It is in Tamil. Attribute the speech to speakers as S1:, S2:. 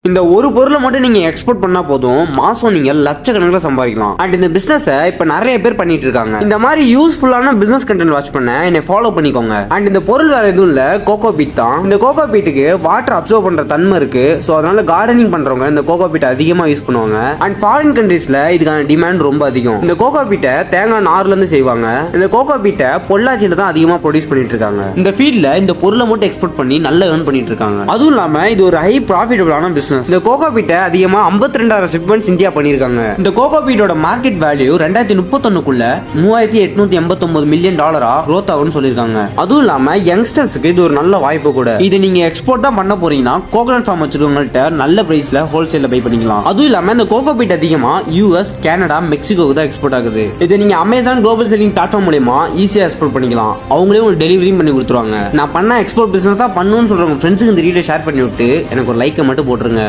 S1: இந்த ஒரு பொருளை மட்டும் நீங்க எக்ஸ்போர்ட் பண்ணா போதும் மாசம் நீங்க லட்சக்கணக்கில் சம்பாதிக்கலாம். அண்ட் இந்த பிசினஸ் இப்ப நிறைய பேர் பண்ணிட்டு இருக்காங்க. இந்த மாதிரி யூஸ்ஃபுல்லான பிசினஸ் கண்டென்ட் வாட்ச் பண்ண என்னை ஃபாலோ பண்ணிக்கோங்க. அண்ட் இந்த பொருள் வேற எதுவும் இல்ல, கோகோ பீட் தான். இந்த கோகோ பீட்டுக்கு வாட்டர் அப்சர்வ் பண்ற தன்மை இருக்கு. சோ அதனால கார்டனிங் பண்றவங்க இந்த கோகோ பீட் அதிகமா யூஸ் பண்ணுவாங்க. அண்ட் ஃபாரின் கண்ட்ரீஸ்ல இதுக்கான டிமாண்ட் ரொம்ப அதிகம். இந்த கோகோ பீட்டை தேங்காய் நார்ல இருந்து செய்வாங்க. இந்த கோகோ பீட்டை பொள்ளாச்சியில தான் அதிகமா ப்ரொடியூஸ் பண்ணிட்டு இருக்காங்க. இந்த ஃபீல்ட்ல இந்த பொருளை மட்டும் எக்ஸ்போர்ட் பண்ணி நல்லா ஏர்ன் பண்ணிட்டு இருக்காங்க. அதுவும் இல்லாம இது ஒரு ஹை ப்ராஃபிட்டபிளான பிசினஸ். இந்த கோகோ பீட்டை அதிகமா 52,000 ஷிப்மெண்ட்ஸ் இந்தியா பண்ணிருக்காங்க. இந்த கோகோ பீட்டோட மார்க்கெட் வேல்யூ 2031க்குள்ள $3,889 மில்லியன் growth ஆகும்னு சொல்லிருக்காங்க. அதுவும் இல்லாம யங்ஸ்டர்ஸ்க்கு இது ஒரு நல்ல வாய்ப்பு கூட. இது நீங்க எக்ஸ்போர்ட் தான் பண்ண போறீங்கன்னா கோகோனட் ஃபார்ம் வச்சிருக்கவங்கள்ட்ட நல்ல பிரைஸ்ல ஹோல்சேல்ல பை பண்ணிக்கலாம். அதுவும் இல்லாம இந்த கோகோ பீட் அதிகமா US, கனடா, மெக்சிகோக்கு தான் எக்ஸ்போர்ட் ஆகுது. இது நீங்க அமேசான் குளோபல் செல்லிங் பிளாட்ஃபார்ம் மூலமா ஈஸியா எக்ஸ்போர்ட் பண்ணிக்கலாம். அவங்களே உங்களுக்கு டெலிவரியும் பண்ணி கொடுத்துருவாங்க. நான் பண்ண எக்ஸ்போர்ட் பிசினஸ் தான் பண்ணணும்னு சொல்றவங்க ஃப்ரெண்ட்ஸுக்கு இந்த வீடியோ ஷேர் பண்ணி விட்டு எனக்கு ஒரு லைக்கை மட்டும் போட்டுருங்க.